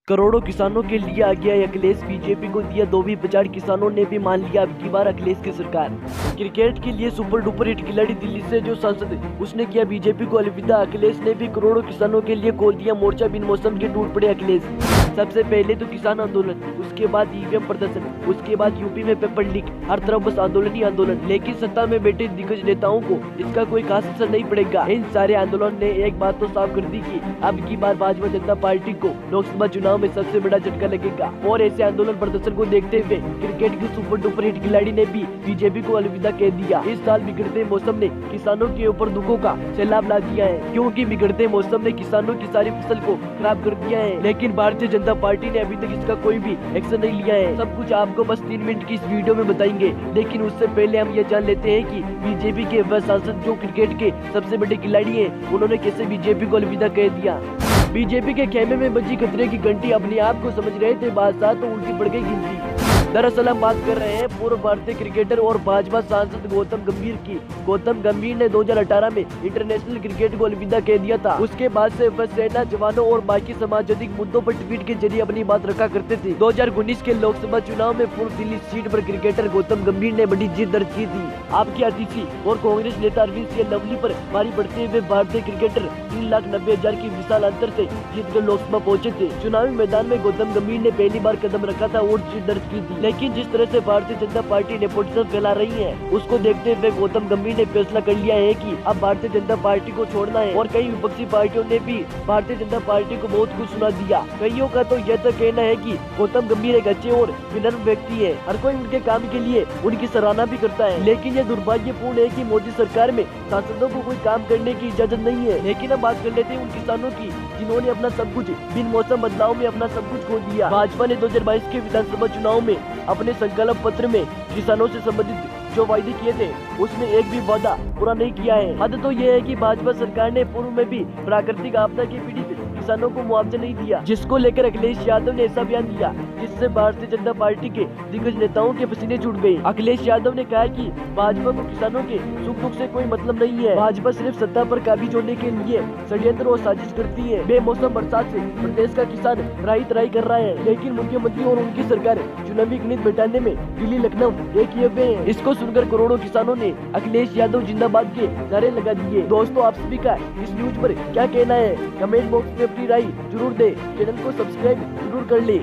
करोड़ों किसानों के लिए आ गया अखिलेश, बीजेपी को दिया 2,000 किसानों ने भी मान लिया अब की बार अखिलेश की सरकार। क्रिकेट के लिए सुपर डुपर हिट खिलाड़ी दिल्ली से जो सांसद उसने किया बीजेपी को अलविदा। अखिलेश ने भी करोड़ों किसानों के लिए खोल दिया मोर्चा, बिन मौसम के टूट पड़े अखिलेश। सबसे पहले तो किसान आंदोलन, उसके बाद ईवीएम प्रदर्शन, उसके बाद यूपी में पेपर लीक, हर तरफ बस आंदोलन ही आंदोलन। लेकिन सत्ता में बैठे दिग्गज नेताओं को इसका कोई खास असर नहीं पड़ेगा। इन सारे आंदोलन ने एक बात तो साफ कर दी कि अब की बार भाजपा जनता पार्टी को लोकसभा चुनाव में सबसे बड़ा झटका लगेगा। और ऐसे आंदोलन प्रदर्शन को देखते हुए क्रिकेट की सुपर डुपर हिट खिलाड़ी ने भी बीजेपी को अलविदा कह दिया। इस साल बिगड़ते मौसम ने किसानों के ऊपर दुखों का सैलाब ला दिया है, क्योंकि बिगड़ते मौसम ने किसानों की सारी फसल को खराब कर दिया है। लेकिन भारतीय जनता पार्टी ने अभी तक इसका कोई भी एक्शन नहीं लिया है। सब कुछ आपको बस 3 मिनट की इस वीडियो में बताएंगे। लेकिन उससे पहले हम ये जान लेते हैं कि बीजेपी के वह सांसद जो क्रिकेट के सबसे बड़े खिलाड़ी हैं, उन्होंने कैसे बीजेपी को अलविदा कह दिया। बीजेपी के खेमे में बजी खतरे की घंटी। अपने आप को समझ रहे थे बादशाह तो उल्टी पड़ गई गिनती। दरअसल हम बात कर रहे हैं पूर्व भारतीय क्रिकेटर और भाजपा सांसद गौतम गंभीर की। गौतम गंभीर ने 2018 में इंटरनेशनल क्रिकेट को अलविदा कह दिया था। उसके बाद से वह सेना, जवानों और बाकी सामाजिक मुद्दों पर ट्वीट के जरिए अपनी बात रखा करते थे। 2019 के लोकसभा चुनाव में पूर्व दिल्ली सीट पर क्रिकेटर गौतम गंभीर ने बड़ी जीत दर्ज की थी। आपके अतिथि और कांग्रेस नेता अरविंद सिंह लवली पर भारी पड़ते हुए भारतीय क्रिकेटर 3,90,000 की विशाल अंतर से जीतकर लोकसभा पहुंचे थे। चुनावी मैदान में गौतम गंभीर ने पहली बार कदम रखा था और जीत दर्ज की थी। लेकिन जिस तरह से भारतीय जनता पार्टी नेपोटिज्म फैला रही है, उसको देखते हुए गौतम गंभीर ने फैसला कर लिया है कि अब भारतीय जनता पार्टी को छोड़ना है। और कई विपक्षी पार्टियों ने भी भारतीय जनता पार्टी को बहुत कुछ सुना दिया। कईयों का तो यह तक कहना है कि गौतम गंभीर एक अच्छे और विनम्र व्यक्ति है। हर कोई उनके काम के लिए उनकी सराहना भी करता है। लेकिन यह दुर्भाग्यपूर्ण है कि मोदी सरकार में सांसदों को कोई काम करने की इजाजत नहीं है। लेकिन हम बात कर लेते हैं उन किसानों की जिन्होंने अपना सब कुछ बिन मौसम बदलाव में अपना सब कुछ खो दिया। भाजपा ने 2022 के विधानसभा चुनाव में अपने संकल्प पत्र में किसानों से संबंधित जो वायदे किए थे उसमें एक भी वादा पूरा नहीं किया है। हद तो यह है कि भाजपा सरकार ने पूर्व में भी प्राकृतिक आपदा के पीड़ित किसानों को मुआवजा नहीं दिया, जिसको लेकर अखिलेश यादव ने ऐसा बयान दिया जिससे भारतीय जनता पार्टी के दिग्गज नेताओं के पसीने छूट गए। अखिलेश यादव ने कहा कि भाजपा को किसानों के सुख दुख से कोई मतलब नहीं है। भाजपा सिर्फ सत्ता पर काबिज होने के लिए षड्यंत्र और साजिश करती है। बेमौसम बरसात से प्रदेश का किसान त्राही त्राही कर रहा है, लेकिन मुख्यमंत्री और उनकी सरकार चुनावी गणित बैठाने में दिल्ली लखनऊ एक किए हुए हैं। इसको सुनकर करोड़ों किसानों ने अखिलेश यादव जिंदाबाद के नारे लगा दिए। दोस्तों, आप सभी का इस न्यूज पर क्या कहना है? कमेंट बॉक्स में अपनी राय जरूर दे। चैनल को सब्सक्राइब जरूर कर ले।